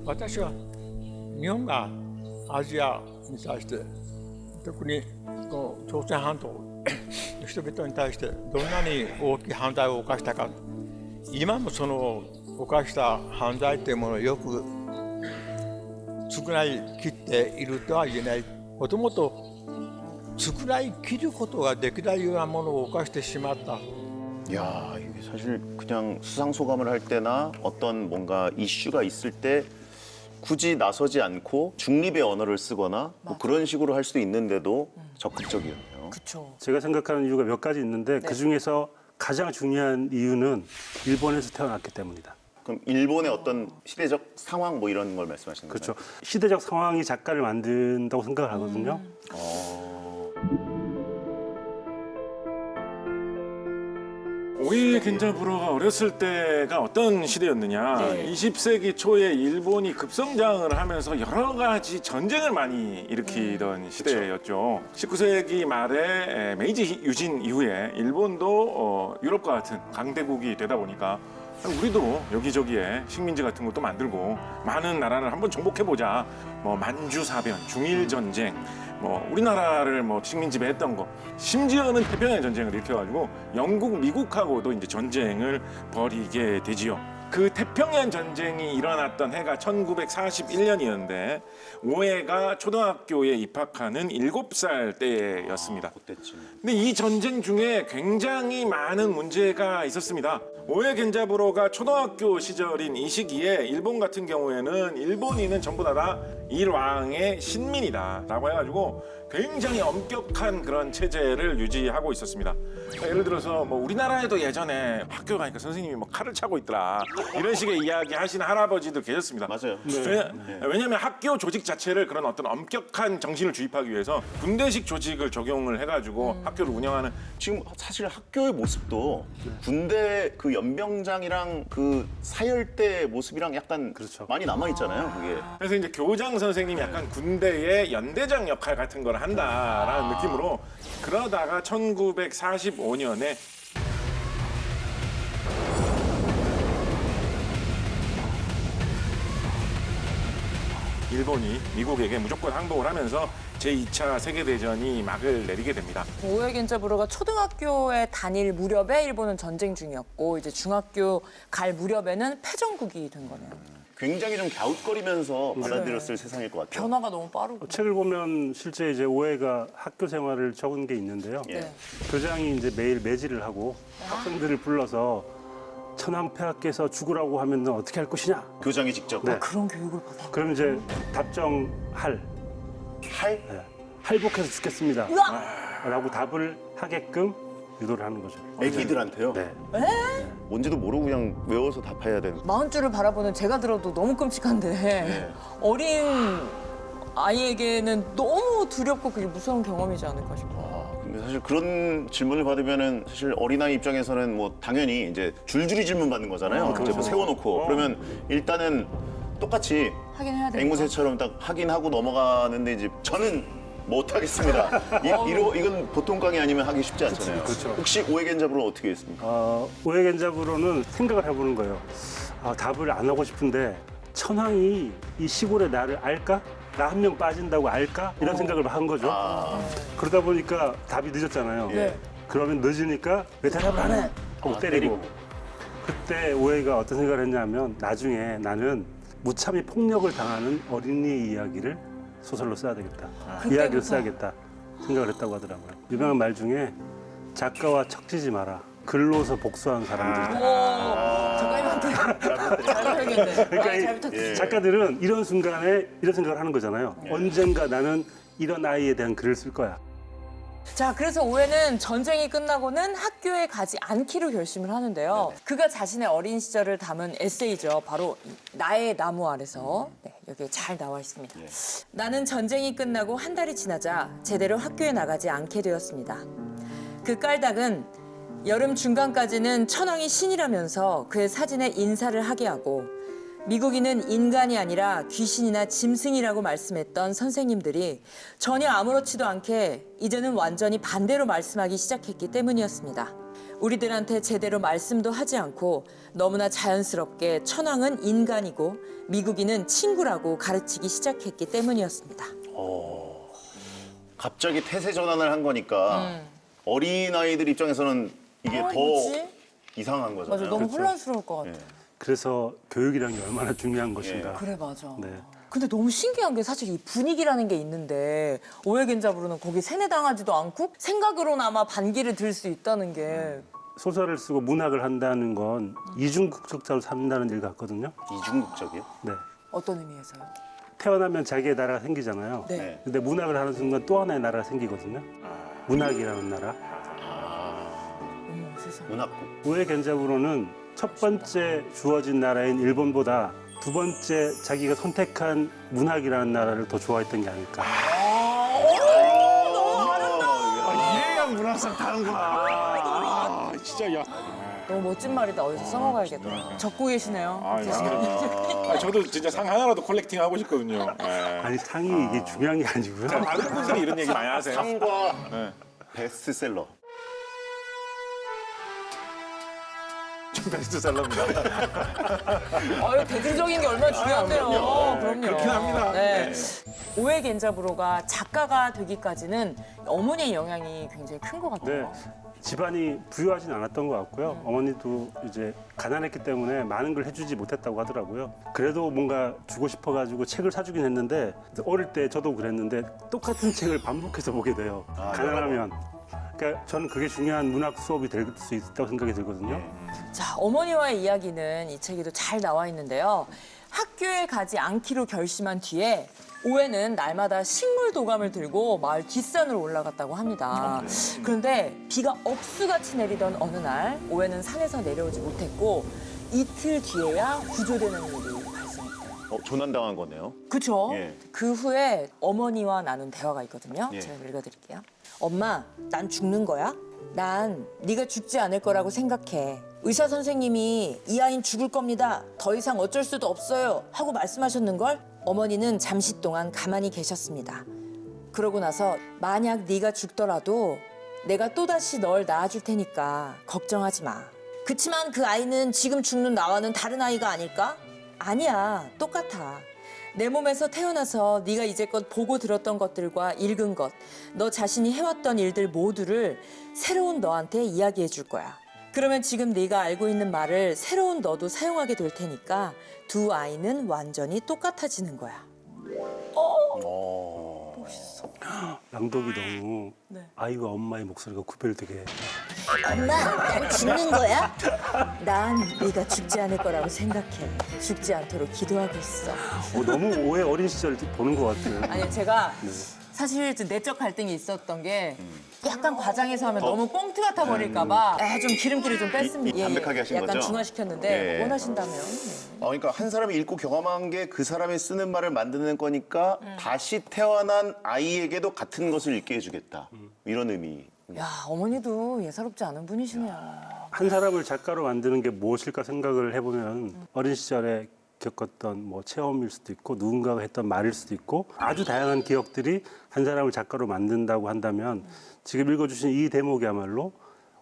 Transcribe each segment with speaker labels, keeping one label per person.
Speaker 1: 私は日本がアジアに対して特にこの朝鮮半島の人々に対してどんなに大きい犯罪を犯したか、今もその犯した犯罪というものをよく償い切っているとは言えない。もともと償い切ることができないようなものを犯してしまった。
Speaker 2: 야, 이게 사실 그냥 수상 소감을 할 때나 어떤 뭔가 이슈가 있을 때 굳이 나서지 않고 중립의 언어를 쓰거나 뭐 그런 식으로 할 수도 있는데도 적극적이었네요.
Speaker 3: 그렇죠.
Speaker 4: 제가 생각하는 이유가 몇 가지 있는데
Speaker 3: 네.
Speaker 4: 그중에서 가장 중요한 이유는 일본에서 태어났기 때문입니다.
Speaker 2: 그럼 일본의 어떤 시대적 상황 뭐 이런 걸 말씀하시는 거죠?
Speaker 4: 그렇죠. 시대적 상황이 작가를 만든다고 생각을 하거든요.
Speaker 5: 오이에 겐자부로가 어렸을 때가 어떤 시대였느냐. 20세기 초에 일본이 급성장을 하면서 여러 가지 전쟁을 많이 일으키던 시대였죠. 19세기 말에 메이지 유진 이후에 일본도 유럽과 같은 강대국이 되다 보니까 우리도 여기저기에 식민지 같은 것도 만들고 많은 나라를 한번 정복해보자. 뭐 만주사변, 중일전쟁, 뭐 우리나라를 뭐 식민지배했던 거, 심지어는 태평양 전쟁을 일으켜가지고 영국, 미국하고도 이제 전쟁을 벌이게 되지요. 그 태평양 전쟁이 일어났던 해가 1941년이었는데 오해가 초등학교에 입학하는 7살 때였습니다.
Speaker 2: 그때쯤.
Speaker 5: 근데 이 전쟁 중에 굉장히 많은 문제가 있었습니다. 오해 겐자부로가 초등학교 시절인 이 시기에 일본 같은 경우에는 일본인은 전부 다 일왕의 신민이다라고 해가지고 굉장히 엄격한 그런 체제를 유지하고 있었습니다. 그러니까 예를 들어서 뭐 우리나라에도 예전에 학교 가니까 선생님이 뭐 칼을 차고 있더라 이런 식의 이야기 하시는 할아버지들 계셨습니다.
Speaker 2: 맞아요.
Speaker 5: 왜냐하면 학교 조직 자체를 그런 어떤 엄격한 정신을 주입하기 위해서 군대식 조직을 적용을 해가지고 학교를 운영하는.
Speaker 2: 지금 사실 학교의 모습도 군대 그 연병장이랑 그 사열대 모습이랑 약간
Speaker 4: 그렇죠.
Speaker 2: 많이 남아 있잖아요. 그게.
Speaker 5: 그래서 이제 교장 선생님이 약간 군대의 연대장 역할 같은 걸 한다라는 느낌으로 그러다가 1945년에 일본이 미국에게 무조건 항복을 하면서 제2차 세계대전이 막을 내리게 됩니다.
Speaker 3: 오해 겐자부로가 초등학교에 다닐 무렵에 일본은 전쟁 중이었고 이제 중학교 갈 무렵에는 패전국이 된 거네요.
Speaker 2: 굉장히 좀 갸웃거리면서 받아들였을 세상일 것 같아요.
Speaker 3: 변화가 너무 빠르고.
Speaker 4: 책을 보면 실제 이제 오해가 학교 생활을 적은 게 있는데요.
Speaker 2: 예.
Speaker 4: 교장이 이제 매일 매질을 하고 학생들을 불러서 천황폐하께서 죽으라고 하면 너 어떻게 할 것이냐?
Speaker 2: 교장이 직접
Speaker 4: 네.
Speaker 3: 그런 교육을 받아.
Speaker 4: 그럼 이제 답정할,
Speaker 2: 할?
Speaker 4: 할복해서 죽겠습니다. 라고 답을 하게끔 유도를 하는 거죠.
Speaker 2: 애기들한테요?
Speaker 4: 네.
Speaker 2: 뭔지도 모르고 그냥 외워서 답해야 되는.
Speaker 3: 40줄을 바라보는 제가 들어도 너무 끔찍한데 어린 아이에게는 너무 두렵고 그게 무서운 경험이지 않을까 싶어요.
Speaker 2: 근데 사실 그런 질문을 받으면은 사실 어린아이 입장에서는 뭐 당연히 이제 줄줄이 질문 받는 거잖아요. 이제 뭐 세워놓고 그러면 일단은 똑같이
Speaker 3: 하긴 해야 되니까.
Speaker 2: 앵무새처럼 딱 확인하고 넘어가는데 이제 저는 못하겠습니다. 이건 보통 강의 아니면 하기 쉽지 않잖아요.
Speaker 4: 그렇죠.
Speaker 2: 혹시 오해겐잡으로 어떻게 했습니까?
Speaker 4: 오해겐잡으로는 생각을 해보는 거예요. 답을 안 하고 싶은데 천황이 이 시골의 나를 알까? 나 한 명 빠진다고 알까? 이런 생각을 한 거죠. 그러다 보니까 답이 늦었잖아요.
Speaker 3: 네.
Speaker 4: 그러면 늦으니까 왜 대답을 안 해? 하고 때리고. 그때 오해가 어떤 생각을 했냐면 나중에 나는 무참히 폭력을 당하는 어린이 이야기를 소설로 써야 되겠다. 이야기를 써야겠다 생각을 했다고 하더라고요. 유명한 말 중에 작가와 척지지 마라. 글로서 복수한 사람들이다.
Speaker 3: 작가님한테 잘 봐야겠네.
Speaker 4: 그러니까
Speaker 3: 잘 부탁드립니다.
Speaker 4: 작가들은 이런 순간에 이런 생각을 하는 거잖아요. 언젠가 나는 이런 아이에 대한 글을 쓸 거야.
Speaker 3: 자, 그래서 오해는 전쟁이 끝나고는 학교에 가지 않기로 결심을 하는데요. 그가 자신의 어린 시절을 담은 에세이죠. 바로 나의 나무 아래서. 네, 여기에 잘 나와 있습니다. 나는 전쟁이 끝나고 한 달이 지나자 제대로 학교에 나가지 않게 되었습니다. 그 깔닥은 여름 중간까지는 천황이 신이라면서 그의 사진에 인사를 하게 하고 미국인은 인간이 아니라 귀신이나 짐승이라고 말씀했던 선생님들이 전혀 아무렇지도 않게 이제는 완전히 반대로 말씀하기 시작했기 때문이었습니다. 우리들한테 제대로 말씀도 하지 않고 너무나 자연스럽게 천황은 인간이고 미국인은 친구라고 가르치기 시작했기 때문이었습니다.
Speaker 2: 갑자기 태세 전환을 한 거니까 어린아이들 입장에서는 이게 더
Speaker 3: 뭐지?
Speaker 2: 이상한 거잖아요.
Speaker 3: 맞아, 너무 혼란스러울 것 같아.
Speaker 4: 그래서 교육이라는 게 얼마나 중요한 것인가.
Speaker 3: 그래, 맞아.
Speaker 4: 네.
Speaker 3: 근데 너무 신기한 게 사실 이 분위기라는 게 있는데 오해겐잡으로는 거기 세뇌당하지도 않고 생각으로나마 반기를 들 수 있다는 게
Speaker 4: 소설을 쓰고 문학을 한다는 건 이중국적자로 산다는 일 같거든요.
Speaker 2: 이중국적이요?
Speaker 4: 네.
Speaker 3: 어떤 의미에서요?
Speaker 4: 태어나면 자기의 나라가 생기잖아요.
Speaker 3: 네.
Speaker 4: 근데 문학을 하는 순간 또 하나의 나라가 생기거든요. 문학이라는 나라.
Speaker 3: 어머, 세상에.
Speaker 2: 문학국.
Speaker 4: 오해겐잡으로는 첫 번째 주어진 나라인 일본보다 두 번째 자기가 선택한 문학이라는 나라를 더 좋아했던 게 아닐까.
Speaker 5: 이래야 문학상 타는구나. 진짜 야.
Speaker 3: 너무 멋진 말이다. 어디서 써먹어야겠다. 적고 계시네요.
Speaker 5: 저도 진짜 상 하나라도 컬렉팅 하고 싶거든요. 예.
Speaker 4: 아니 상이 이게 중요한 게 아니고요.
Speaker 5: 다른 분들이 이런 얘기 많이 하세요.
Speaker 2: 상과
Speaker 5: 네.
Speaker 2: 베스트셀러.
Speaker 5: 좀 베스트셀러입니다.
Speaker 3: 대중적인 게 얼마나 중요한데요. 그럼요.
Speaker 5: 그렇긴 합니다.
Speaker 3: 네. 오해겐잡으로가 작가가 되기까지는 어머니의 영향이 굉장히 큰 것
Speaker 4: 네.
Speaker 3: 같아요.
Speaker 4: 집안이 부유하진 않았던 것 같고요. 어머니도 이제 가난했기 때문에 많은 걸 해주지 못했다고 하더라고요. 그래도 뭔가 주고 싶어가지고 책을 사주긴 했는데 어릴 때 저도 그랬는데 똑같은 책을 반복해서 보게 돼요. 가난하면. 그러니까 저는 그게 중요한 문학 수업이 될 수 있다고 생각이 들거든요.
Speaker 3: 자, 어머니와의 이야기는 이 책에도 잘 나와 있는데요. 학교에 가지 않기로 결심한 뒤에 오해는 날마다 식물 도감을 들고 마을 뒷산으로 올라갔다고 합니다. 그런데 비가 억수같이 내리던 어느 날 오해는 산에서 내려오지 못했고 이틀 뒤에야 구조되는 일이 발생했대요.
Speaker 2: 조난당한 거네요.
Speaker 3: 그렇죠.
Speaker 2: 예.
Speaker 3: 그 후에 어머니와 나눈 대화가 있거든요.
Speaker 2: 예.
Speaker 3: 제가 읽어드릴게요. 엄마, 난 죽는 거야? 난 네가 죽지 않을 거라고 생각해. 의사 선생님이 이 아이는 죽을 겁니다. 더 이상 어쩔 수도 없어요. 하고 말씀하셨는걸? 어머니는 잠시 동안 가만히 계셨습니다. 그러고 나서 만약 네가 죽더라도 내가 또다시 널 낳아줄 테니까 걱정하지 마. 그치만 그 아이는 지금 죽는 나와는 다른 아이가 아닐까? 아니야, 똑같아. 내 몸에서 태어나서 네가 이제껏 보고 들었던 것들과 읽은 것, 너 자신이 해왔던 일들 모두를 새로운 너한테 이야기해 줄 거야. 그러면 지금 네가 알고 있는 말을 새로운 너도 사용하게 될 테니까 두 아이는 완전히 똑같아지는 거야.
Speaker 4: 낭독이 너무
Speaker 3: 네.
Speaker 4: 아이와 엄마의 목소리가 구별되게 해.
Speaker 3: 엄마, 난 죽는 거야? 난 네가 죽지 않을 거라고 생각해. 죽지 않도록 기도하고 있어.
Speaker 4: 너무 오해 어린 시절 보는 것 같아요.
Speaker 3: 아니, 제가
Speaker 4: 네.
Speaker 3: 사실 좀 내적 갈등이 있었던 게 약간 과장해서 하면 너무 꽁트 같아 버릴까 봐 좀 기름기를 좀 뺐습니다.
Speaker 2: 담백하게 하신
Speaker 3: 약간
Speaker 2: 거죠?
Speaker 3: 중화시켰는데
Speaker 2: 예.
Speaker 3: 원하신다면.
Speaker 2: 그러니까 한 사람이 읽고 경험한 게 그 사람이 쓰는 말을 만드는 거니까 다시 태어난 아이에게도 같은 것을 읽게 해주겠다. 이런 의미.
Speaker 3: 야, 어머니도 예사롭지 않은 분이시네요.
Speaker 4: 한 사람을 작가로 만드는 게 무엇일까 생각을 해보면 어린 시절에 겪었던 뭐 체험일 수도 있고 누군가가 했던 말일 수도 있고 아주 다양한 기억들이 한 사람을 작가로 만든다고 한다면 지금 읽어주신 이 대목이야말로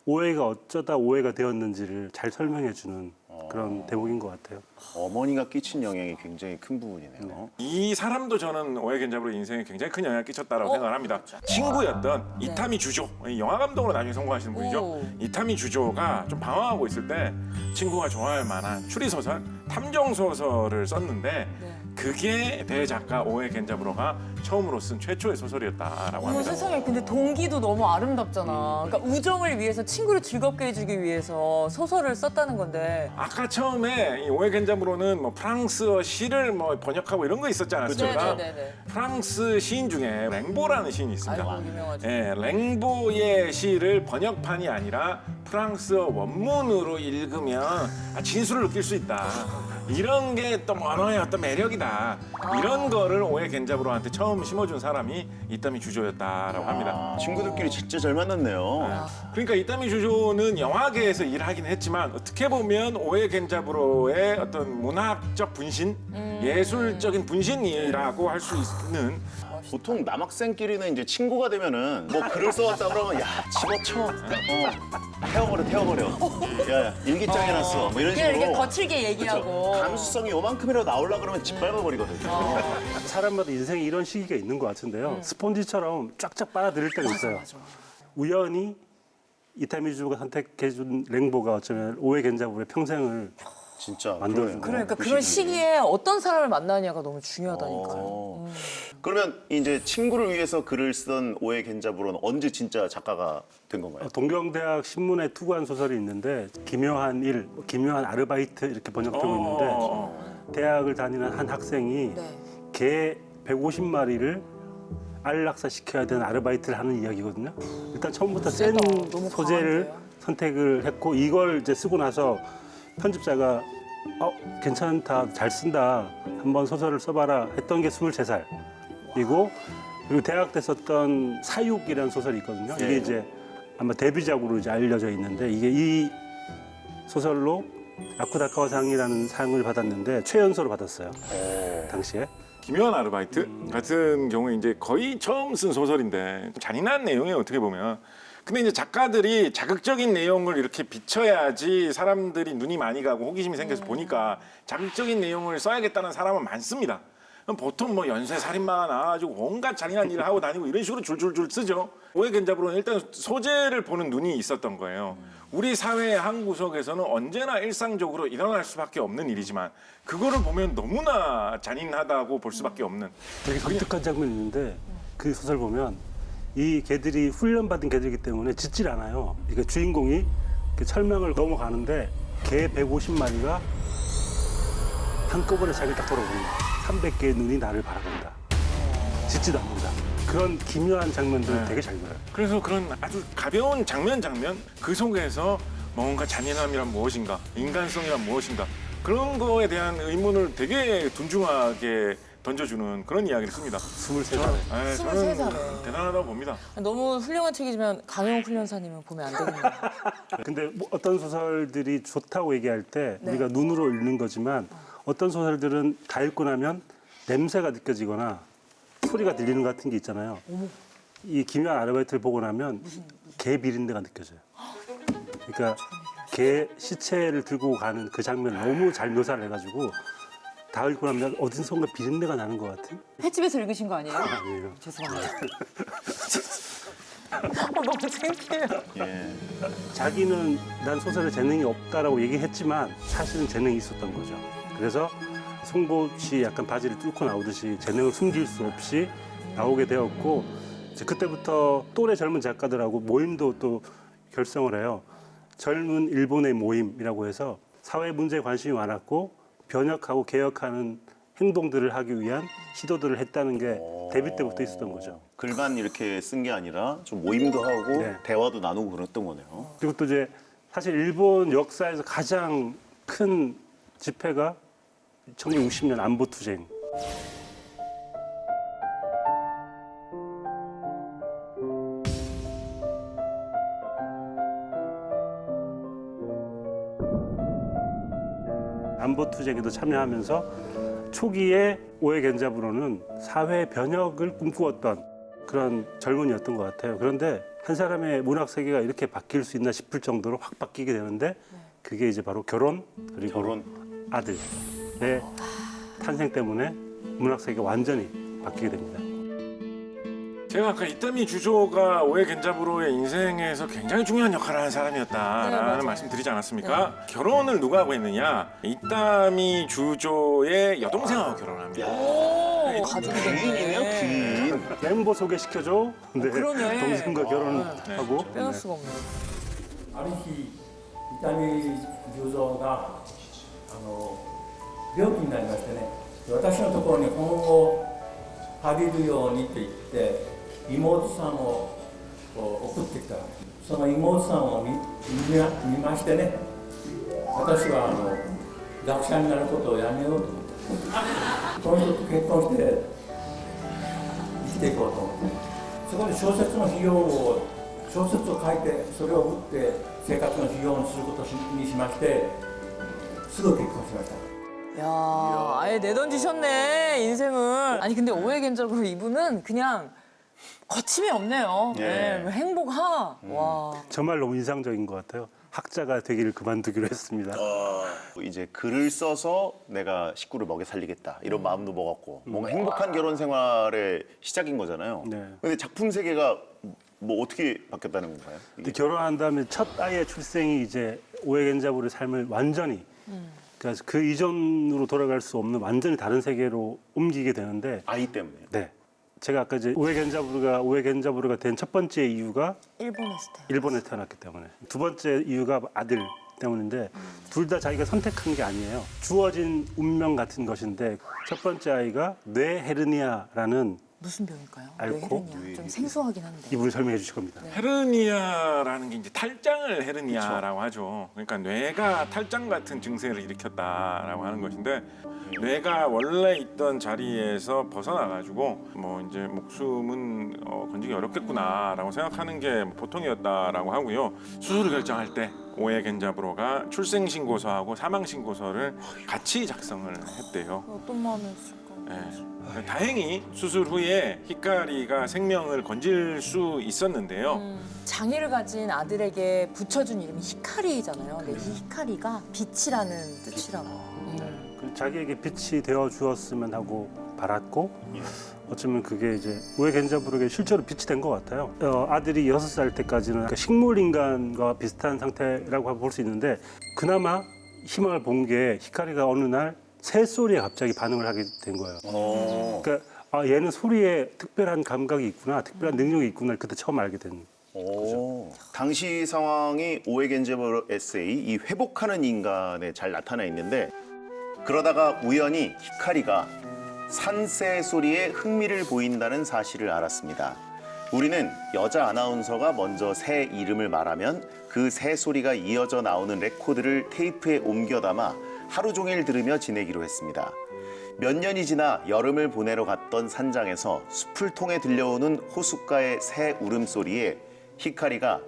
Speaker 4: 오해가 어쩌다 오해가 되었는지를 잘 설명해주는 그런 대목인 것 같아요.
Speaker 2: 어머니가 끼친 영향이 굉장히 큰 부분이네요.
Speaker 5: 이 사람도 저는 오해겐잡으로 인생에 굉장히 큰 영향을 끼쳤다라고 생각을 합니다. 친구였던 이타미 주조, 이 영화 감독으로 나중에 성공하시는 분이죠.
Speaker 3: 오.
Speaker 5: 이타미 주조가 좀 방황하고 있을 때 친구가 좋아할 만한 추리소설, 탐정소설을 썼는데 그게 대작가 오해겐잡으로가 처음으로 쓴 최초의 소설이었다라고
Speaker 3: 어머
Speaker 5: 합니다.
Speaker 3: 세상에, 근데 동기도 너무 아름답잖아. 그러니까 우정을 위해서, 친구를 즐겁게 해주기 위해서 소설을 썼다는 건데.
Speaker 5: 아까 처음에 이 오해겐잡으로는 뭐 프랑스어 시를 뭐 번역하고 이런 거 있었지 않았습니까?
Speaker 3: 네네네네.
Speaker 5: 프랑스 시인 중에 랭보라는 시인이 있습니다.
Speaker 3: 아이고, 유명하죠.
Speaker 5: 예, 랭보의 시를 번역판이 아니라 프랑스어 원문으로 읽으면 진수를 느낄 수 있다. 이런 게 또 언어의 어떤 매력이다. 이런 거를 오해 겐자부로한테 처음 심어준 사람이 이타미 주조였다라고 합니다.
Speaker 2: 친구들끼리 진짜 잘 만났네요.
Speaker 5: 그러니까 이타미 주조는 영화계에서 일하긴 했지만 어떻게 보면 오해 겐자부로의 어떤 문학적 분신, 예술적인 분신이라고 할 수 있는
Speaker 2: 보통 남학생끼리는 이제 친구가 되면은 뭐 글을 써왔다 그러면 야 집어쳐, 태워버려. 야 일기장 해놨어. 뭐 이런
Speaker 3: 그냥
Speaker 2: 식으로.
Speaker 3: 이렇게 거칠게 얘기하고.
Speaker 2: 감수성이 요만큼이라도 나오려 그러면 짓밟아버리거든요.
Speaker 4: 사람마다 인생에 이런 시기가 있는 것 같은데요. 스폰지처럼 쫙쫙 빨아들일 때가 있어요. 우연히 이타미 주조가 선택해준 랭보가 어쩌면 오해 겐자부로의 평생을
Speaker 2: 진짜
Speaker 4: 만들어준
Speaker 3: 그러니까
Speaker 2: 그
Speaker 3: 그런
Speaker 2: 시기에.
Speaker 3: 시기에 어떤 사람을 만나냐가 너무 중요하다니까요.
Speaker 2: 그러면 이제 친구를 위해서 글을 쓰던 오해 겐자부로는 언제 진짜 작가가 된 건가요?
Speaker 4: 동경대학 신문에 투고한 소설이 있는데 기묘한 일, 기묘한 아르바이트 이렇게 번역되고 있는데 대학을 다니는 한 학생이
Speaker 3: 네.
Speaker 4: 개 150마리를 안락사 시켜야 되는 아르바이트를 하는 이야기거든요. 일단 처음부터 센
Speaker 3: 세다. 너무
Speaker 4: 소재를
Speaker 3: 강한데요?
Speaker 4: 선택을 했고 이걸 이제 쓰고 나서 편집자가 괜찮다, 잘 쓴다, 한번 소설을 써봐라 했던 게 23살. 그리고 대학 때 썼던 사육이라는 소설이 있거든요. 이게 이제 아마 데뷔작으로 이제 알려져 있는데 이게 이 소설로 아쿠다카와상이라는 상을 받았는데 최연소로 받았어요. 당시에.
Speaker 5: 기묘한 아르바이트 같은 경우에 이제 거의 처음 쓴 소설인데 잔인한 내용이에요, 어떻게 보면. 근데 이제 작가들이 자극적인 내용을 이렇게 비춰야지 사람들이 눈이 많이 가고 호기심이 생겨서 보니까 자극적인 내용을 써야겠다는 사람은 많습니다. 그럼 보통 뭐 연쇄 살인마가 나와가지고 온갖 잔인한 일을 하고 다니고 이런 식으로 줄줄줄 쓰죠. 오해 겐자부로는 일단 소재를 보는 눈이 있었던 거예요. 우리 사회의 한 구석에서는 언제나 일상적으로 일어날 수밖에 없는 일이지만 그거를 보면 너무나 잔인하다고 볼 수밖에 없는.
Speaker 4: 되게 독특한 장면이 있는데 그 소설 보면 이 개들이 훈련받은 개들이기 때문에 짖질 않아요. 그러니까 주인공이 철망을 넘어가는데 개 150마리가 한꺼번에 자기를 딱 돌아봅니다. 300개의 눈이 나를 바라본다. 짖지도 않는다. 그런 기묘한 장면들 되게 잘 그려요.
Speaker 5: 그래서 그런 아주 가벼운 장면 그 속에서 뭔가 잔인함이란 무엇인가, 인간성이란 무엇인가 그런 거에 대한 의문을 되게 둔중하게 던져주는 그런 이야기를 씁니다.
Speaker 4: 23살에.
Speaker 5: 저는
Speaker 3: 23살에.
Speaker 5: 대단하다고 봅니다.
Speaker 3: 너무 훌륭한 책이지만 강용 훈련사님은 보면 안 되겠네요.
Speaker 4: 근데 뭐 어떤 소설들이 좋다고 얘기할 때
Speaker 3: 네.
Speaker 4: 우리가 눈으로 읽는 거지만 어떤 소설들은 다 읽고 나면 냄새가 느껴지거나 소리가 들리는 것 같은 게 있잖아요. 이 기묘한 아르바이트를 보고 나면 개 비린내가 느껴져요. 그러니까 개 시체를 들고 가는 그 장면을 너무 잘 묘사를 해가지고 다 읽고 나면 어딘선가 비린내가 나는 것 같은?
Speaker 3: 횟집에서 읽으신 거 아니에요?
Speaker 4: 아니에요.
Speaker 3: 죄송합니다. 너무 창피해요.
Speaker 2: 예.
Speaker 4: 자기는 난 소설에 재능이 없다라고 얘기했지만 사실은 재능이 있었던 거죠. 그래서 송곳이 약간 바지를 뚫고 나오듯이 재능을 숨길 수 없이 나오게 되었고 이제 그때부터 또래 젊은 작가들하고 모임도 또 결성을 해요. 젊은 일본의 모임이라고 해서 사회 문제에 관심이 많았고 변혁하고 개혁하는 행동들을 하기 위한 시도들을 했다는 게 데뷔 때부터 있었던 거죠.
Speaker 2: 글만 이렇게 쓴 게 아니라 좀 모임도 하고
Speaker 4: 네.
Speaker 2: 대화도 나누고 그랬던 거네요.
Speaker 4: 그리고 또 이제 사실 일본 역사에서 가장 큰 집회가 1960년 안보투쟁. 안보투쟁에도 참여하면서 초기에 오해 겐자부로는 사회 변혁을 꿈꾸었던 그런 젊은이였던 것 같아요. 그런데 한 사람의 문학 세계가 이렇게 바뀔 수 있나 싶을 정도로 확 바뀌게 되는데 그게 이제 바로 결혼 그리고
Speaker 2: 결혼.
Speaker 4: 아들의 탄생 때문에 문학 세계가 완전히 바뀌게 됩니다.
Speaker 5: 제가 아까 이타미 주조가 오해 겐자부로의 인생에서 굉장히 중요한 역할을 하는 사람이었다라는
Speaker 3: 네,
Speaker 5: 말씀 드리지 않았습니까? 결혼을 누가 하고 있느냐? 이타미 주조의 여동생하고 결혼을 합니다.
Speaker 3: 오, 가족이
Speaker 2: 귀인이네요, 귀인.
Speaker 4: 멤버 소개시켜줘. 네,
Speaker 3: 그러네.
Speaker 4: 동생과 결혼하고.
Speaker 3: 빼놓을 수가 없네.
Speaker 6: ある日伊丹十三が病気になりましてね私のところに本を借りるようにと言って妹さんを送ってきたその妹さんを見ましてね私は学者になることをやめようと思って、この人と結婚して生きていこうと思って、そこで小説の費用を、小説を書いてそれを売って生活の費用にすることにしまして、すぐ結婚しました。
Speaker 3: 야, 아예 내던지셨네, 인생을. 아니, 근데 오해견적으로 이분은 그냥 거침이 없네요.
Speaker 2: 예.
Speaker 3: 네, 뭐 행복하. 와.
Speaker 4: 정말 너무 인상적인 것 같아요. 학자가 되기를 그만두기로 했습니다.
Speaker 2: 이제 글을 써서 내가 식구를 먹여 살리겠다 이런 마음도 먹었고 뭔가 행복한 결혼 생활의 시작인 거잖아요.
Speaker 4: 네.
Speaker 2: 근데 작품 세계가 뭐 어떻게 바뀌었다는 건가요?
Speaker 4: 근데 결혼한 다음에 첫 아이의 출생이 이제 오해겐자부의 삶을 완전히 그러니까 그 이전으로 돌아갈 수 없는 완전히 다른 세계로 옮기게 되는데
Speaker 2: 아이 때문에요.
Speaker 4: 네. 제가 아까 이제 오해겐자부르가 된 첫 번째 이유가 일본에서 태어났기 때문에 두 번째 이유가 아들 때문인데 둘 다 자기가 선택한 게 아니에요. 주어진 운명 같은 것인데 첫 번째 아이가 뇌 헤르니아라는
Speaker 3: 무슨 병일까요?
Speaker 4: 앓고
Speaker 3: 뇌헤르니아. 좀 생소하긴 한데.
Speaker 4: 이분이 설명해 주실 겁니다.
Speaker 5: 헤르니아라는 게 이제 탈장을 헤르니아라고 하죠. 그러니까 뇌가 탈장 같은 증세를 일으켰다라고 하는 것인데 뇌가 원래 있던 자리에서 벗어나가지고 뭐 이제 목숨은 건지기 어렵겠구나라고 생각하는 게 보통이었다라고 하고요. 수술을 결정할 때 오해겐자부로가 출생 신고서하고 사망 신고서를 같이 작성을 했대요.
Speaker 3: 어떤 마음이었을까?
Speaker 5: 네. 다행히 수술 후에 히카리가 생명을 건질 수 있었는데요.
Speaker 3: 장애를 가진 아들에게 붙여준 이름이 히카리잖아요. 근데 이 히카리가 빛이라는 뜻이라고.
Speaker 4: 그 자기에게 빛이 되어 주었으면 하고 바랐고 어쩌면 그게 이제 오해겐자부르에게 실제로 빛이 된 것 같아요. 아들이 6살 때까지는 그러니까 식물 인간과 비슷한 상태라고 볼 수 있는데 그나마 희망을 본 게 히카리가 어느 날 새소리에 갑자기 반응을 하게 된 거예요. 그러니까 아, 얘는 소리에 특별한 감각이 있구나, 특별한 능력이 있구나 그때 처음 알게 된 거죠.
Speaker 2: 당시 상황이 오해겐자부르 에세이 이 회복하는 인간에 잘 나타나 있는데 그러다가 우연히 히카리가 산새 소리에 흥미를 보인다는 사실을 알았습니다. 우리는 여자 아나운서가 먼저 새 이름을 말하면 그 새 소리가 이어져 나오는 레코드를 테이프에 옮겨 담아 하루 종일 들으며 지내기로 했습니다. 몇 년이 지나 여름을 보내러 갔던 산장에서 숲을 통해 들려오는 호숫가의 새 울음소리에 히카리가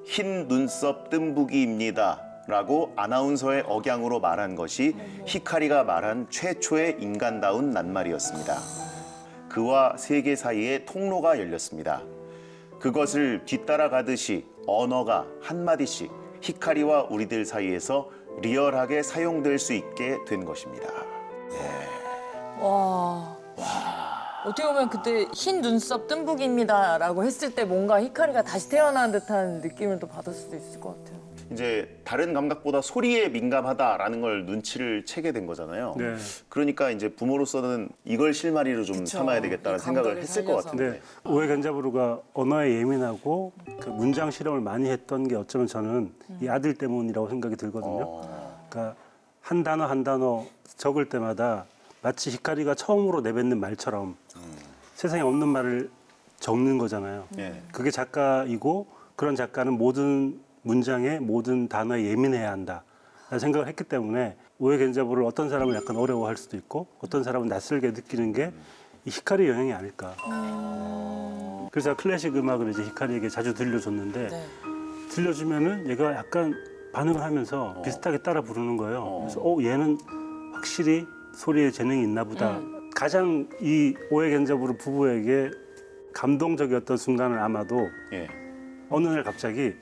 Speaker 2: 흰 눈썹 뜸부기입니다 라고 아나운서의 억양으로 말한 것이 히카리가 말한 최초의 인간다운 낱말이었습니다. 그와 세계 사이에 통로가 열렸습니다. 그것을 뒤따라가듯이 언어가 한마디씩 히카리와 우리들 사이에서 리얼하게 사용될 수 있게 된 것입니다.
Speaker 3: 와. 어떻게 보면 그때 흰 눈썹 뜸북입니다라고 했을 때 뭔가 히카리가 다시 태어난 듯한 느낌을 또 받을 수도 있을 것 같아요.
Speaker 2: 이제 다른 감각보다 소리에 민감하다라는 걸 눈치를 채게 된 거잖아요.
Speaker 4: 네.
Speaker 2: 그러니까 이제 부모로서는 이걸 실마리로 좀
Speaker 3: 그쵸.
Speaker 2: 삼아야 되겠다는
Speaker 3: 이
Speaker 2: 생각을
Speaker 3: 감각을
Speaker 2: 했을 것
Speaker 3: 살려서.
Speaker 2: 같은데.
Speaker 4: 근데 오해겐자부르가 언어에 예민하고 그 문장 실험을 많이 했던 게 어쩌면 저는 이 아들 때문이라고 생각이 들거든요. 그러니까 한 단어 한 단어 적을 때마다 마치 히카리가 처음으로 내뱉는 말처럼 세상에 없는 말을 적는 거잖아요. 그게 작가이고 그런 작가는 모든 문장에 모든 단어에 예민해야 한다라는 생각을 했기 때문에 오해겐자부를 어떤 사람은 약간 어려워할 수도 있고 어떤 사람은 낯설게 느끼는 게 이 히카리 영향이 아닐까. 그래서 클래식 음악을 이제 히카리에게 자주 들려줬는데
Speaker 3: 네.
Speaker 4: 들려주면은 얘가 약간 반응을 하면서 비슷하게 따라 부르는 거예요. 그래서 얘는 확실히 소리에 재능이 있나 보다. 가장 이 오해겐자부르 부부에게 감동적이었던 순간은 아마도
Speaker 2: 예.
Speaker 4: 어느 날 갑자기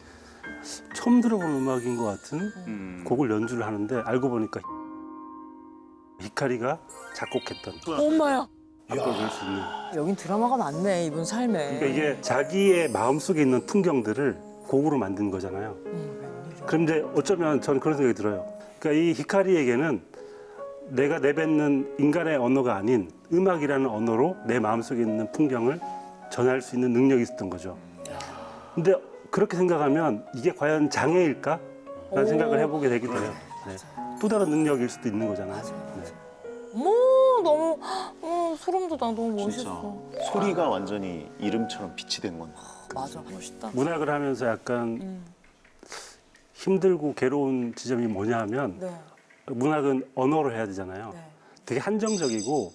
Speaker 4: 처음 들어보는 음악인 것 같은 곡을 연주를 하는데 알고 보니까 히카리가 작곡했던
Speaker 3: 엄마야.
Speaker 4: 악보를 볼 수 있는.
Speaker 3: 여긴 드라마가 많네, 이분 삶에.
Speaker 4: 그러니까 이게 자기의 마음속에 있는 풍경들을 곡으로 만든 거잖아요. 그런데 어쩌면 저는 그런 생각이 들어요. 그러니까 이 히카리에게는 내가 내뱉는 인간의 언어가 아닌 음악이라는 언어로 내 마음속에 있는 풍경을 전할 수 있는 능력이 있었던 거죠. 근데 그렇게 생각하면 이게 과연 장애일까? 라는 생각을 해보게 되기도 해요. 네. 또 다른 능력일 수도 있는 거잖아요. 네.
Speaker 3: 너무 소름 돋아. 너무 멋있어.
Speaker 2: 소리가 완전히 이름처럼 빛이 된 건.
Speaker 3: 맞아, 멋있다.
Speaker 4: 문학을 하면서 약간 힘들고 괴로운 지점이 뭐냐 하면
Speaker 3: 네.
Speaker 4: 문학은 언어로 해야 되잖아요.
Speaker 3: 네.
Speaker 4: 되게 한정적이고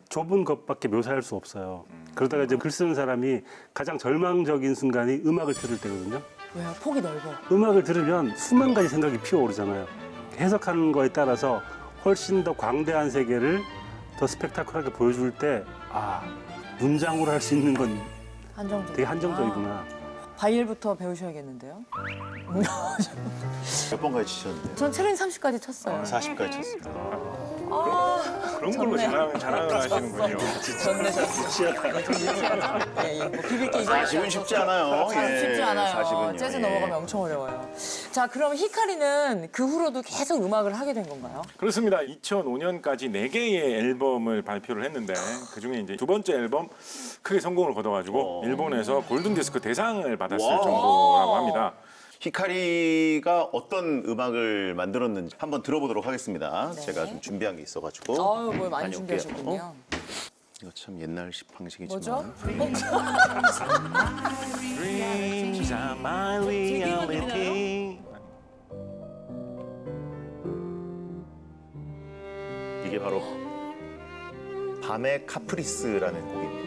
Speaker 4: 좁은 것밖에 묘사할 수 없어요. 그러다가 이제 글 쓰는 사람이 가장 절망적인 순간이 음악을 들을 때거든요.
Speaker 3: 왜요? 폭이 넓어.
Speaker 4: 음악을 들으면 수만 가지 생각이 피어오르잖아요. 해석하는 거에 따라서 훨씬 더 광대한 세계를 더 스펙타클하게 보여줄 때, 아, 문장으로 할 수 있는 건
Speaker 3: 한정적.
Speaker 4: 되게 한정적이구나.
Speaker 3: 바이엘부터 배우셔야겠는데요.
Speaker 2: 몇 번까지 치셨는데?
Speaker 3: 전 트레인 30까지 쳤어요.
Speaker 2: 40까지 쳤어요.
Speaker 5: 그런 걸로
Speaker 3: 좋네.
Speaker 5: 자랑을 하시는군요.
Speaker 3: 전내셨어요. 예, 예. 뭐 비빌 게
Speaker 2: 40은 쉽지 않아요. 예,
Speaker 3: 쉽지 않아요.
Speaker 2: 40은요.
Speaker 3: 재즈
Speaker 2: 예.
Speaker 3: 넘어가면 엄청 어려워요. 자, 그럼 히카리는 그 후로도 계속 음악을 하게 된 건가요?
Speaker 5: 그렇습니다. 2005년까지 4개의 앨범을 발표를 했는데 그중에 이제 두 번째 앨범 크게 성공을 거둬가지고 일본에서 골든 디스크 대상을 받았을
Speaker 2: 와.
Speaker 5: 정도라고 합니다.
Speaker 2: 히카리가 어떤 음악을 만들었는지 한번 들어보도록 하겠습니다.
Speaker 3: 네.
Speaker 2: 제가 좀 준비한 게 있어가지고.
Speaker 3: 아유, 뭘 많이
Speaker 2: 다녀올게요.
Speaker 3: 준비하셨군요.
Speaker 2: 이거 참 옛날식 방식이지만.
Speaker 3: 뭐죠?
Speaker 5: Dreams are my reality.
Speaker 2: 이게 바로 밤의 카프리스라는 곡입니다.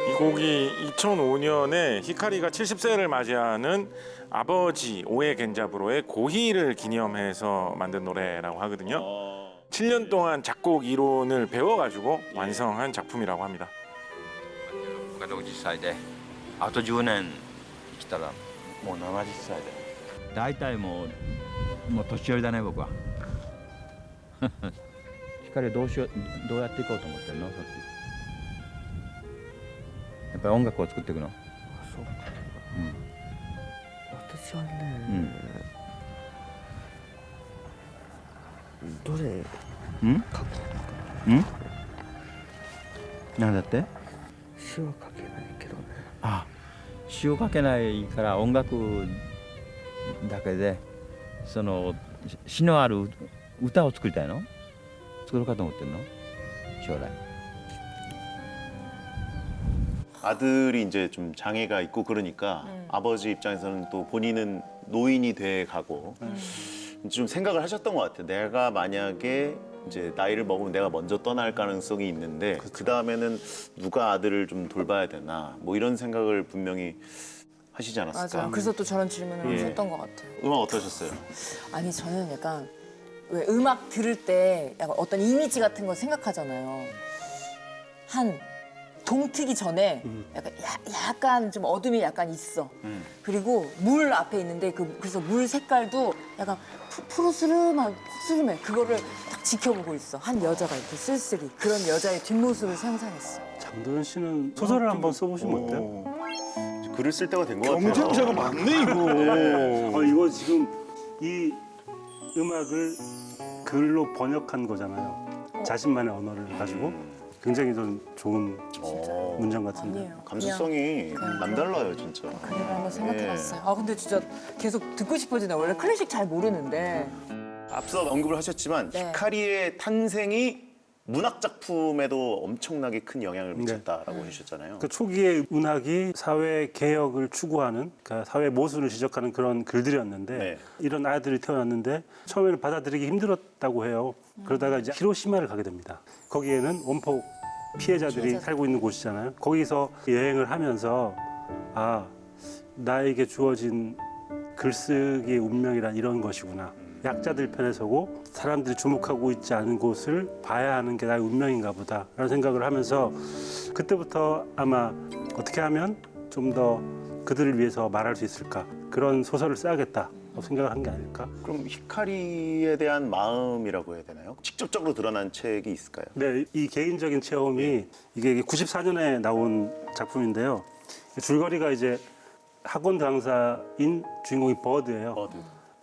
Speaker 5: 이 곡이 2005년에 히카리가 70세를 맞이하는 아버지 오에 겐자부로의 고희를 기념해서 만든 노래라고 하거든요. 7년 동안 작곡 이론을 배워가지고 완성한 작품이라고 합니다.
Speaker 7: 60歳であと10年生きたらもう70歳で大体もう年寄りだね僕は光をどうやっていこうと思ってるの？やっぱり音楽を作っていくの？
Speaker 8: そうか。私はね、どれ
Speaker 7: うん？
Speaker 8: 書こ
Speaker 7: うん？なんだって？
Speaker 8: うか。詩は書けないけどね。
Speaker 7: あ、詩を書けないから音楽だけでその詩のある歌を作りたいの？作ろうかと思ってるの？将来。
Speaker 2: 아들이 이제 좀 장애가 있고 그러니까 아버지 입장에서는 또 본인은 노인이 돼 가고 좀 생각을 하셨던 것 같아요. 내가 만약에 이제 나이를 먹으면 내가 먼저 떠날 가능성이 있는데 그 다음에는 누가 아들을 좀 돌봐야 되나 뭐 이런 생각을 분명히 하시지 않았을까.
Speaker 3: 맞아요. 그래서 또 저런 질문을
Speaker 2: 예.
Speaker 3: 하셨던 것 같아요.
Speaker 2: 음악 어떠셨어요?
Speaker 3: 아니, 저는 약간 왜 음악 들을 때 약간 어떤 이미지 같은 거 생각하잖아요. 한 동트기 전에 약간 좀 어둠이 약간 있어. 그리고 물 앞에 있는데 그래서 물 색깔도 약간 푸르스름해. 그거를 딱 지켜보고 있어. 한 여자가 이렇게 쓸쓸히 그런 여자의 뒷모습을 상상했어.
Speaker 4: 장도연 씨는 소설을 한번 써보시면 어때요?
Speaker 2: 오, 글을 쓸 때가 된 것 같아요.
Speaker 5: 경쟁자가 많네 이거.
Speaker 4: 이거 지금 이 음악을 글로 번역한 거잖아요. 자신만의 언어를 가지고 굉장히 좀 좋은 문장 같은데.
Speaker 3: 아니에요.
Speaker 2: 감수성이
Speaker 3: 그냥
Speaker 2: 남달라요 진짜.
Speaker 3: 그대로 한번 생각해봤어요. 아, 근데 진짜 계속 듣고 싶어지네. 원래 클래식 잘 모르는데.
Speaker 2: 앞서 언급을 하셨지만
Speaker 3: 네.
Speaker 2: 히카리의 탄생이 문학 작품에도 엄청나게 큰 영향을 미쳤다라고
Speaker 3: 네.
Speaker 2: 해주셨잖아요.
Speaker 4: 그 초기의 문학이 사회 개혁을 추구하는, 그러니까 사회 모순을 지적하는 그런 글들이었는데
Speaker 2: 네.
Speaker 4: 이런 아이들이 태어났는데 처음에는 받아들이기 힘들었다고 해요. 그러다가 이제 히로시마를 가게 됩니다. 거기에는 원폭 피해자들이 살고 있는 곳이잖아요. 거기서 여행을 하면서 아, 나에게 주어진 글쓰기의 운명이란 이런 것이구나. 약자들 편에 서고 사람들이 주목하고 있지 않은 곳을 봐야 하는 게 나의 운명인가 보다 라는 생각을 하면서 그때부터 아마 어떻게 하면 좀 더 그들을 위해서 말할 수 있을까 그런 소설을 써야겠다고 생각을 한 게 아닐까.
Speaker 2: 그럼 히카리에 대한 마음이라고 해야 되나요? 직접적으로 드러난 책이 있을까요?
Speaker 4: 네, 이 개인적인 체험이 이게 94년에 나온 작품인데요. 줄거리가 이제 학원 강사인 주인공이 버드예요.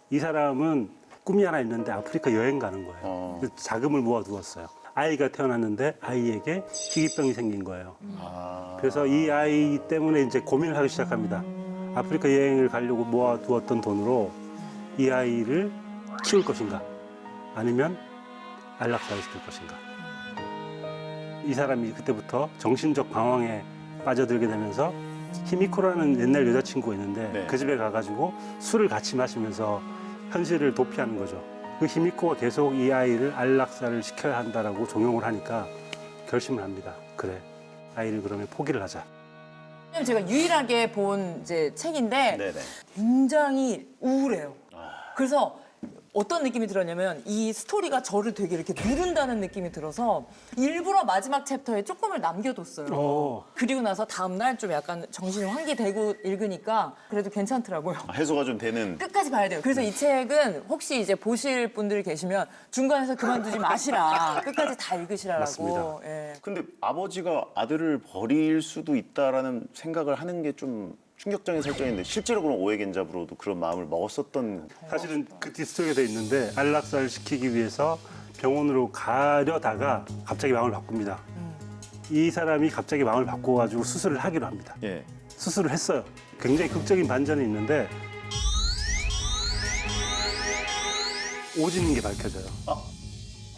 Speaker 4: 이 사람은 꿈이 하나 있는데 아프리카 여행 가는 거예요. 그래서 자금을 모아두었어요. 아이가 태어났는데 아이에게 희귀병이 생긴 거예요. 그래서 이 아이 때문에 이제 고민을 하기 시작합니다. 아프리카 여행을 가려고 모아두었던 돈으로 이 아이를 키울 것인가 아니면 안락사를 시킬 것인가. 이 사람이 그때부터 정신적 방황에 빠져들게 되면서 히미코라는 옛날 여자친구가 있는데
Speaker 2: 네.
Speaker 4: 그 집에 가가지고 술을 같이 마시면서 현실을 도피하는 거죠. 그 히미코가 계속 이 아이를 안락사를 시켜야 한다라고 종용을 하니까 결심을 합니다. 그래, 아이를 그러면 포기를 하자.
Speaker 3: 제가 유일하게 본 이제 책인데
Speaker 2: 네네.
Speaker 3: 굉장히 우울해요. 그래서 어떤 느낌이 들었냐면 이 스토리가 저를 되게 이렇게 누른다는 느낌이 들어서 일부러 마지막 챕터에 조금을 남겨뒀어요. 그리고 나서 다음 날 좀 약간 정신이 환기되고 읽으니까 그래도 괜찮더라고요.
Speaker 2: 해소가 좀 되는.
Speaker 3: 끝까지 봐야 돼요. 그래서 이 책은 혹시 이제 보실 분들이 계시면 중간에서 그만두지 마시라. 끝까지 다 읽으시라고.
Speaker 4: 맞습니다.
Speaker 3: 예.
Speaker 2: 근데 아버지가 아들을 버릴 수도 있다라는 생각을 하는 게 좀 충격적인 설정인데 실제로 그럼 오해겐잡으로도 그런 마음을 먹었었던.
Speaker 4: 사실은 그 뒤스토리가 돼 있는데 안락사를 시키기 위해서 병원으로 가려다가 갑자기 마음을 바꿉니다. 이 사람이 갑자기 마음을 바꿔가지고 수술을 하기로 합니다.
Speaker 2: 예.
Speaker 4: 수술을 했어요. 굉장히 극적인 반전이 있는데 오지는 게 밝혀져요.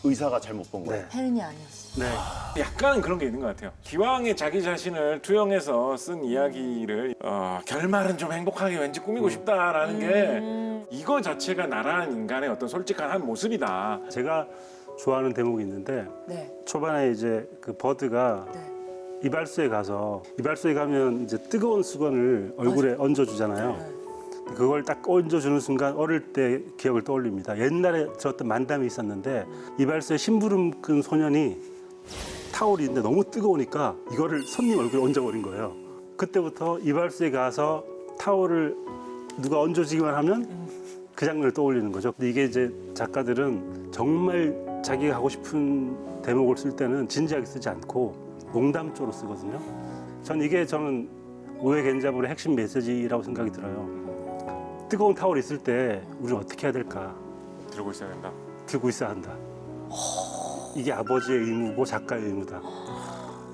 Speaker 2: 의사가 잘못 본 거예요.
Speaker 4: 네.
Speaker 3: 혜린이 아니었어.
Speaker 4: 네.
Speaker 5: 약간 그런 게 있는 것 같아요. 기왕에 자기 자신을 투영해서 쓴 이야기를 결말은 좀 행복하게 왠지 꾸미고 싶다라는 게 이거 자체가 나라는 인간의 어떤 솔직한 한 모습이다.
Speaker 4: 제가 좋아하는 대목이 있는데
Speaker 3: 네.
Speaker 4: 초반에 이제 그 버드가
Speaker 3: 네.
Speaker 4: 이발소에 가면 이제 뜨거운 수건을 얼굴에 얹어주잖아요. 그걸 딱 얹어주는 순간 어릴 때 기억을 떠올립니다. 옛날에 들었던 만담이 있었는데 이발소에 심부름 끈 소년이 타올이 있는데 너무 뜨거우니까 이거를 손님 얼굴에 얹어버린 거예요. 그때부터 이발소에 가서 타올을 누가 얹어주기만 하면 그 장면을 떠올리는 거죠. 근데 이게 이제 작가들은 정말 자기가 하고 싶은 대목을 쓸 때는 진지하게 쓰지 않고 농담조로 쓰거든요. 저는 오해겐잡으로의 핵심 메시지라고 생각이 들어요. 뜨거운 타올 있을 때 우리는 어떻게 해야 될까?
Speaker 5: 들고 있어야 된다.
Speaker 4: 들고 있어야 한다. 이게 아버지의 의무고 작가의 의무다.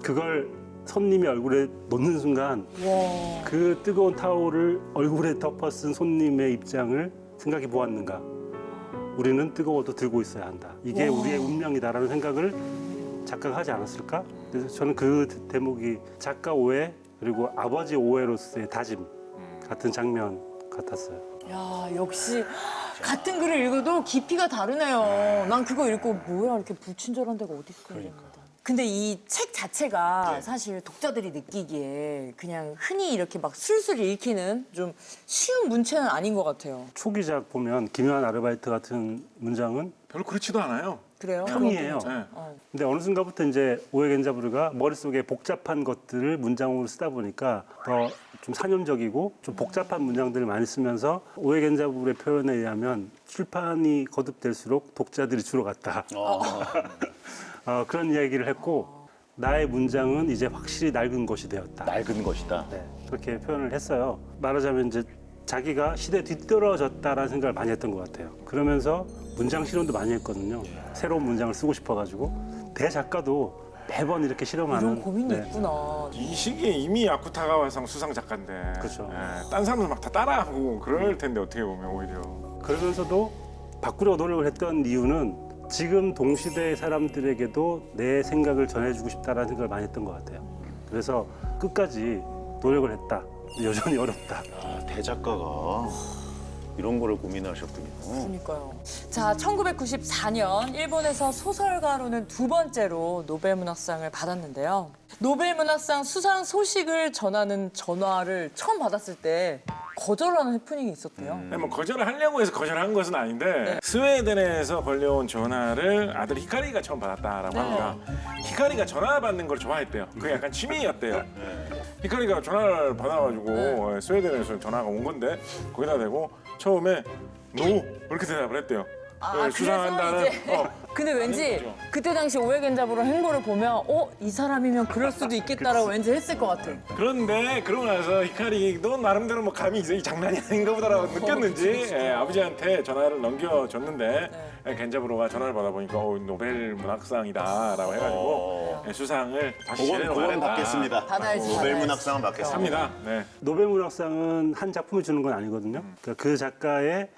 Speaker 4: 그걸 손님의 얼굴에 놓는 순간 그 뜨거운 타올을 얼굴에 덮어 쓴 손님의 입장을 생각해 보았는가? 우리는 뜨거워도 들고 있어야 한다. 이게 우리의 운명이다라는 생각을 작가가 하지 않았을까? 그래서 저는 그 대목이 작가 오해 그리고 아버지 오해로서의 다짐 같은 장면 같았어요.
Speaker 3: 야, 역시 같은 글을 읽어도 깊이가 다르네요. 난 그거 읽고 뭐야 이렇게 불친절한 데가 어디 있어. 근데 이 책 자체가 사실 독자들이 느끼기에 그냥 흔히 이렇게 막 술술 읽히는 좀 쉬운 문체는 아닌 것 같아요.
Speaker 4: 초기작 보면 기묘한 아르바이트 같은 문장은
Speaker 5: 별로 그렇지도 않아요.
Speaker 3: 그래요?
Speaker 4: 평이에요.
Speaker 5: 네.
Speaker 4: 근데 어느 순간부터 이제 오해겐자부르가 머릿속에 복잡한 것들을 문장으로 쓰다 보니까 더 좀 사념적이고 좀 복잡한 문장들을 많이 쓰면서 오해겐자부르의 표현에 의하면 출판이 거듭될수록 독자들이 줄어갔다. 그런 이야기를 했고 나의 문장은 이제 확실히 낡은 것이 되었다.
Speaker 2: 낡은 것이다.
Speaker 4: 네, 그렇게 표현을 했어요. 말하자면 이제 자기가 시대에 뒤떨어졌다라는 생각을 많이 했던 것 같아요. 그러면서 문장 실험도 많이 했거든요. 새로운 문장을 쓰고 싶어가지고 대작가도 매번 이렇게 실험하는.
Speaker 3: 이런 고민이
Speaker 4: 네.
Speaker 3: 있구나.
Speaker 5: 이 시기에 이미 아쿠타가와상 수상 작가인데.
Speaker 4: 그렇죠.
Speaker 5: 딴 사람들 막 다 따라하고 그럴 텐데 어떻게 보면 오히려.
Speaker 4: 그러면서도 바꾸려고 노력을 했던 이유는 지금 동시대의 사람들에게도 내 생각을 전해주고 싶다라는 생각을 많이 했던 것 같아요. 그래서 끝까지 노력을 했다. 여전히 어렵다.
Speaker 2: 대작가가 이런 거를 고민하셨군요.
Speaker 3: 그러니까요. 자, 1994년 일본에서 소설가로는 두 번째로 노벨문학상을 받았는데요. 노벨문학상 수상 소식을 전하는 전화를 처음 받았을 때 거절하는 해프닝이 있었대요.
Speaker 5: 아니, 뭐 거절을 하려고 해서 거절한 것은 아닌데 스웨덴에서 걸려온 전화를 아들 히카리가 처음 받았다라고 합니다. 히카리가 전화 받는 걸 좋아했대요. 그게 약간 취미였대요. 히카리가 전화를 받아가지고 스웨덴에서 전화가 온 건데 거기다 대고 처음에 노 이렇게 대답을 했대요.
Speaker 3: 그래서
Speaker 5: 수상한다는.
Speaker 3: 이제 근데 왠지 그때 당시 오해겐잡으로 행보를 보면 이 사람이면 그럴 수도 있겠다라고 왠지 했을 것 같아.
Speaker 5: 그런데 그러고 나서 히카리도 나름대로 뭐 감이 있어 이 장난이 아닌가 보다라고 느꼈는지 아버지한테 전화를 넘겨줬는데 겐자부로가 전화를 받아보니까 노벨 문학상이다라고 해가지고 수상을 다시 제대로
Speaker 2: 그건 받겠습니다.
Speaker 3: 받아야지,
Speaker 2: 노벨
Speaker 3: 받아야지.
Speaker 2: 문학상은 받겠습니다.
Speaker 5: 합니다. 네.
Speaker 4: 노벨 문학상은 한 작품을 주는 건 아니거든요. 그러니까 그 작가의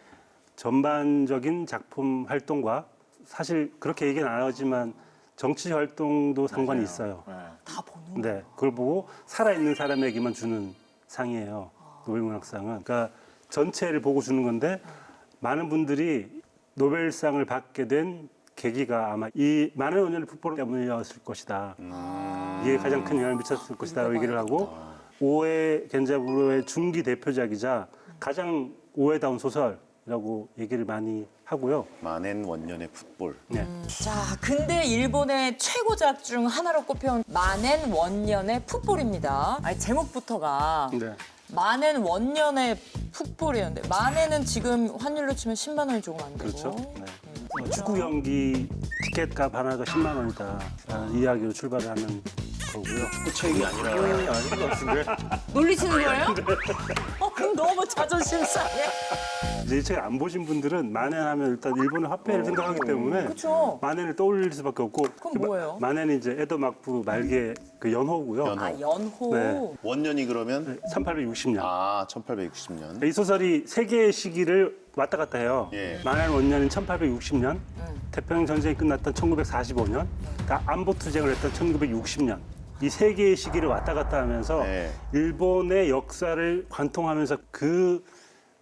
Speaker 4: 전반적인 작품 활동과 사실 그렇게 얘기는 안 하지만 정치 활동도 상관이 있어요.
Speaker 3: 다 보는
Speaker 4: 네, 그걸 보고 살아있는 사람에게만 주는 상이에요. 노벨 문학상은. 그러니까 전체를 보고 주는 건데 많은 분들이 노벨상을 받게 된 계기가 아마 이 많은 원년의 풋볼 때문이었을 것이다. 이게 가장 큰 영향을 미쳤을 것이다라고 얘기를 하고 오에 겐자부로의 중기 대표작이자 가장 오해다운 소설이라고 얘기를 많이 하고요.
Speaker 2: 만엔 원년의 풋볼.
Speaker 4: 네.
Speaker 3: 자, 근데 일본의 최고작 중 하나로 꼽혀온 만엔 원년의 풋볼입니다. 아니, 제목부터가
Speaker 4: 네.
Speaker 3: 만엔 원년의 풋볼이었는데 만엔은 지금 환율로 치면 10만 원이 조금 안 되고.
Speaker 4: 그렇죠. 네. 축구 경기 티켓값 하나가 10만 원이다라는 이야기로 출발을 하는 거고요.
Speaker 2: 축구책이 아니라
Speaker 5: 아닌 것 같은데.
Speaker 3: 놀리시는 거예요? 그럼 너무 자존심 상해.
Speaker 4: 이제 이 책 안 보신 분들은 만엔하면 일단 일본의 화폐를 생각하기 때문에
Speaker 3: 그렇죠.
Speaker 4: 만엔을 떠올릴 수밖에 없고.
Speaker 3: 그럼 뭐예요?
Speaker 4: 만엔이 이제 에도 막부 말기의 그 연호고요.
Speaker 3: 연호.
Speaker 4: 네.
Speaker 2: 원년이 그러면
Speaker 4: 1860년.
Speaker 2: 1860년.
Speaker 4: 이 소설이 세 개의 시기를 왔다 갔다 해요.
Speaker 2: 예.
Speaker 4: 만엔 원년인 1860년, 태평양 전쟁이 끝났던 1945년, 안보 투쟁을 했던 1960년. 이 세 개의 시기를 왔다 갔다 하면서
Speaker 2: 네.
Speaker 4: 일본의 역사를 관통하면서 그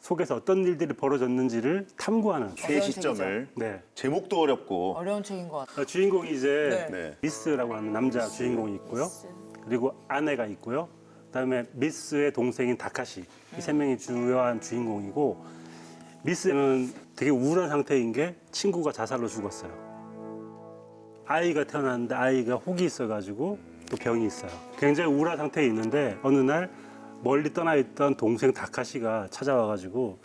Speaker 4: 속에서 어떤 일들이 벌어졌는지를 탐구하는.
Speaker 2: 세 시점을
Speaker 4: 네.
Speaker 2: 제목도 어렵고
Speaker 3: 어려운 책인 것 같아요.
Speaker 4: 주인공이 이제
Speaker 2: 네.
Speaker 4: 미스라고 하는 남자 주인공이 있고요. 그리고 아내가 있고요. 그다음에 미스의 동생인 다카시. 이 세 명이 주요한 주인공이고 미스는 되게 우울한 상태인 게 친구가 자살로 죽었어요. 아이가 태어났는데 아이가 혹이 있어가지고 또 병이 있어요. 굉장히 우울한 상태에 있는데 어느 날 멀리 떠나 있던 동생 다카시가 찾아와가지고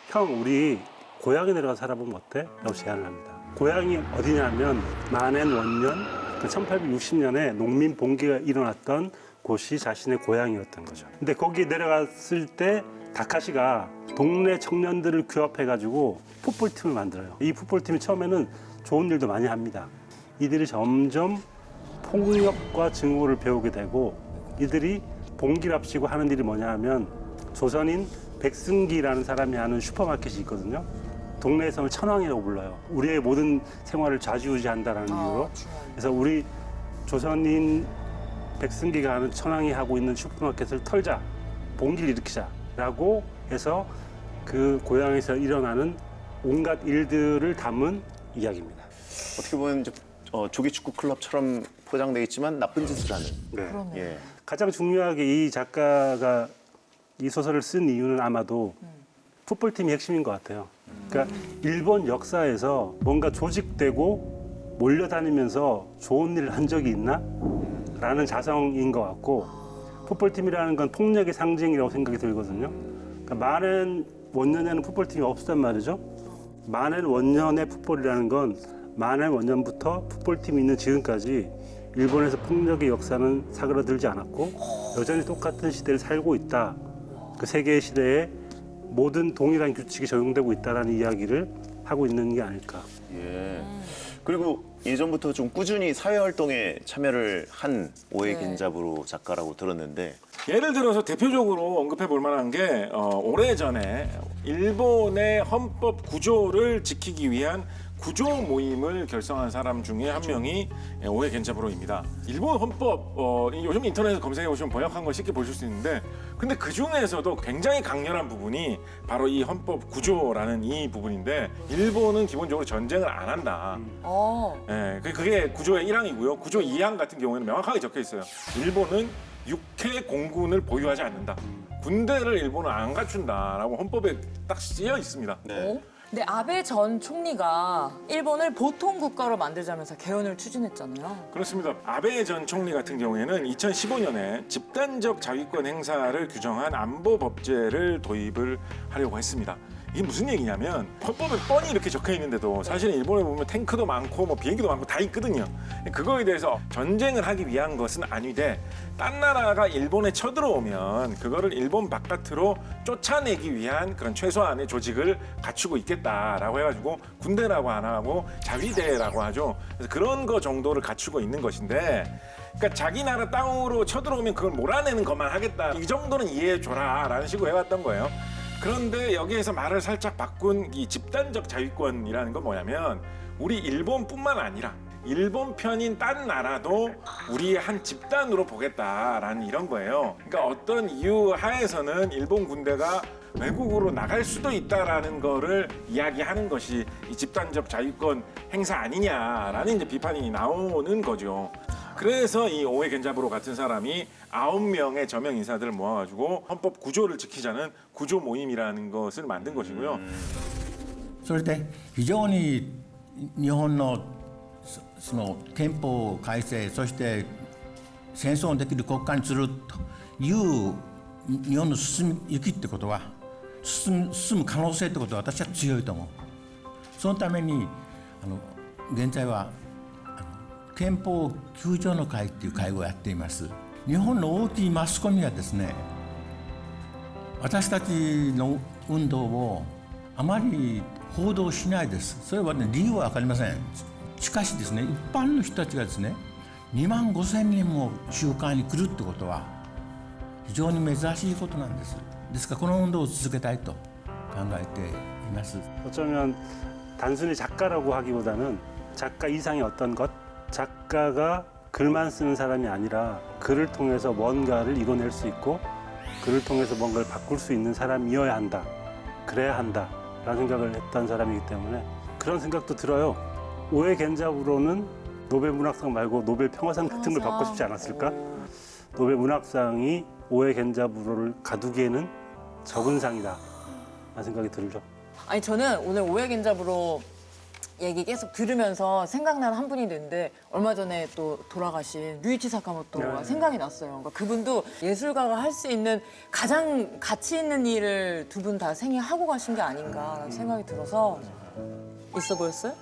Speaker 4: 형 우리 고향에 내려가 살아보면 어때? 라고 제안을 합니다. 고향이 어디냐면 만엔 원년 1860년에 농민 봉기가 일어났던 곳이 자신의 고향이었던 거죠. 근데 거기 내려갔을 때 다카시가 동네 청년들을 규합해가지고 풋볼팀을 만들어요. 이 풋볼팀이 처음에는 좋은 일도 많이 합니다. 이들이 점점 폭력과 증오를 배우게 되고 이들이 봉기랍시고 하는 일이 뭐냐 하면 조선인 백승기라는 사람이 하는 슈퍼마켓이 있거든요. 동네에서는 천왕이라고 불러요. 우리의 모든 생활을 좌지우지한다는 이유로. 그래서 우리 조선인 백승기가 하는 천왕이 하고 있는 슈퍼마켓을 털자, 봉기를 일으키자라고 해서 그 고향에서 일어나는 온갖 일들을 담은 이야기입니다.
Speaker 2: 어떻게 보면 이제 조기 축구 클럽처럼 포장돼 있지만 나쁜 짓을 하는.
Speaker 4: 네.
Speaker 2: 예.
Speaker 4: 가장 중요하게 이 작가가 이 소설을 쓴 이유는 아마도 풋볼팀이 핵심인 것 같아요. 그러니까 일본 역사에서 뭔가 조직되고 몰려다니면서 좋은 일을 한 적이 있나? 라는 자성인 것 같고 풋볼팀이라는 건 폭력의 상징이라고 생각이 들거든요. 그러니까 많은 원년에는 풋볼팀이 없었단 말이죠. 많은 원년의 풋볼이라는 건 많은 원년부터 풋볼팀이 있는 지금까지 일본에서 폭력의 역사는 사그라들지 않았고 여전히 똑같은 시대를 살고 있다. 그 세계의 시대에 모든 동일한 규칙이 적용되고 있다는 이야기를 하고 있는 게 아닐까.
Speaker 2: 예. 그리고 예전부터 좀 꾸준히 사회활동에 참여를 한 오에 겐자부로 작가라고 들었는데
Speaker 5: 예를 들어서 대표적으로 언급해 볼 만한 게 오래전에 일본의 헌법 구조를 지키기 위한 구조 모임을 결성한 사람 중에 한 명이 오에 겐자부로입니다. 일본 헌법 요즘 인터넷에 검색해 보시면 번역한 걸 쉽게 보실 수 있는데 근데 그 중에서도 굉장히 강렬한 부분이 바로 이 헌법 구조라는 이 부분인데 일본은 기본적으로 전쟁을 안 한다. 예, 그게 구조의 1항이고요. 구조 2항 같은 경우에는 명확하게 적혀 있어요. 일본은 육해 공군을 보유하지 않는다. 군대를 일본은 안 갖춘다라고 헌법에 딱 쓰여 있습니다.
Speaker 2: 네.
Speaker 3: 근데 아베 전 총리가 일본을 보통 국가로 만들자면서 개헌을 추진했잖아요.
Speaker 5: 그렇습니다. 아베 전 총리 같은 경우에는 2015년에 집단적 자위권 행사를 규정한 안보법제를 도입을 하려고 했습니다. 이게 무슨 얘기냐면 헌법에 뻔히 이렇게 적혀 있는데도 사실은 일본에 보면 탱크도 많고 뭐 비행기도 많고 다 있거든요. 그거에 대해서 전쟁을 하기 위한 것은 아니되 딴 나라가 일본에 쳐들어오면 그거를 일본 바깥으로 쫓아내기 위한 그런 최소한의 조직을 갖추고 있겠다라고 해가지고 군대라고 안 하고 자위대라고 하죠. 그래서 그런 거 정도를 갖추고 있는 것인데 그러니까 자기 나라 땅으로 쳐들어오면 그걸 몰아내는 것만 하겠다. 이 정도는 이해해줘라라는 식으로 해왔던 거예요. 그런데 여기에서 말을 살짝 바꾼 이 집단적 자위권이라는 건 뭐냐면 우리 일본뿐만 아니라 일본 편인 딴 나라도 우리의 한 집단으로 보겠다라는 이런 거예요. 그러니까 어떤 이유 하에서는 일본 군대가 외국으로 나갈 수도 있다라는 거를 이야기하는 것이 이 집단적 자위권 행사 아니냐라는 이제 비판이 나오는 거죠. 그래서 이 오에 겐자부로 같은 사람이 9명의 저명 인사들을 모아가지고 헌법 구조를 지키자는 구조 모임이라는 것을 만든 것이고요.
Speaker 6: それで非常に日本のその憲法改正そして戦争のできる国家にするという日本の進み行きってことは進む可能性ってことは私は強いと思う。そのために現在は憲法9条の会っていう会合をやっています。日本の大きいマスコミはですね、私たちの運動をあまり報道しないです。それはね、理由は分かりません。しかしですね、一般の人たちがですね、2万5,000人も集会に来るってことは非常に珍しいことなんです。ですからこの運動を続けたいと考えています。
Speaker 4: 어쩌면 단순히 작가라고 하기보다는 작가 이상의 어떤 것, 작가가 글만 쓰는 사람이 아니라 글을 통해서 뭔가를 이뤄낼 수 있고 글을 통해서 뭔가를 바꿀 수 있는 사람이어야 한다. 그래야 한다라는 생각을 했던 사람이기 때문에 그런 생각도 들어요. 오에 겐자부로는 노벨 문학상 말고 노벨 평화상 같은 걸 받고 싶지 않았을까? 노벨 문학상이 오에 겐자부로를 가두기에는 적은 상이다 라는 생각이 들죠.
Speaker 3: 아니 저는 오늘 오에 겐자부로 얘기 계속 들으면서 생각나는 한 분이 있는데 얼마 전에 또 돌아가신 류이치 사카모토가 생각이 났어요. 그러니까 그분도 예술가가 할 수 있는 가장 가치 있는 일을 두 분 다 생애 하고 가신 게 아닌가라는 생각이 들어서 있어 보였어요?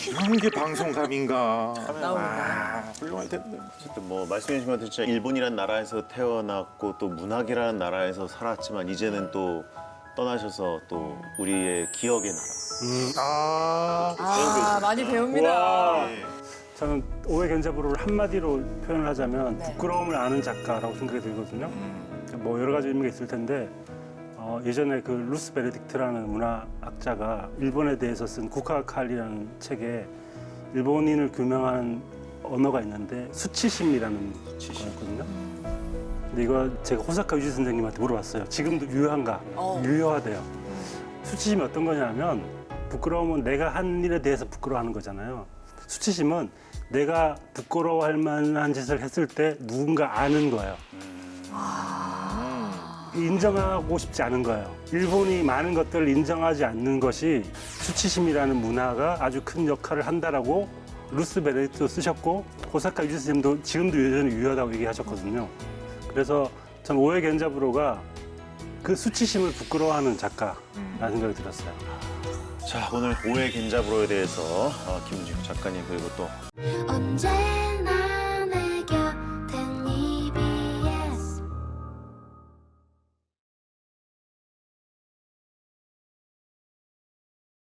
Speaker 5: 이런 게 방송감인가.
Speaker 3: 나옵니다.
Speaker 5: 훌륭할 텐데.
Speaker 2: 어쨌든 뭐 말씀해 주신 것처럼 진짜 일본이라는 나라에서 태어났고 또 문학이라는 나라에서 살았지만 이제는 또 떠나셔서 또 우리의 기억의 나라.
Speaker 3: 많이 배웁니다.
Speaker 4: 저는 오에 겐자부로를 한마디로 표현을 하자면 부끄러움을 아는 작가라고 생각이 들거든요. 뭐 여러 가지 의미가 있을 텐데 예전에 그 루스 베네딕트라는 문화학자가 일본에 대해서 쓴 국가칼리라는 책에 일본인을 규명하는 언어가 있는데 수치심이라는 거였거든요. 근데 이거 제가 호사카 유지 선생님한테 물어봤어요. 지금도 유효한가? 유효하대요. 수치심이 어떤 거냐면 부끄러움은 내가 한 일에 대해서 부끄러워하는 거잖아요. 수치심은 내가 부끄러워할 만한 짓을 했을 때 누군가 아는 거예요. 인정하고 싶지 않은 거예요. 일본이 많은 것들을 인정하지 않는 것이 수치심이라는 문화가 아주 큰 역할을 한다라고 루스 베네딕트도 쓰셨고 호사카 유지 선생님도 지금도 여전히 유효하다고 얘기하셨거든요. 그래서 전 오에 겐자부로가 그 수치심을 부끄러워하는 작가라는 생각이 들었어요.
Speaker 2: 자, 오늘 오에 겐자부로에 대해서 김은직 작가님 그리고 또
Speaker 9: 언제나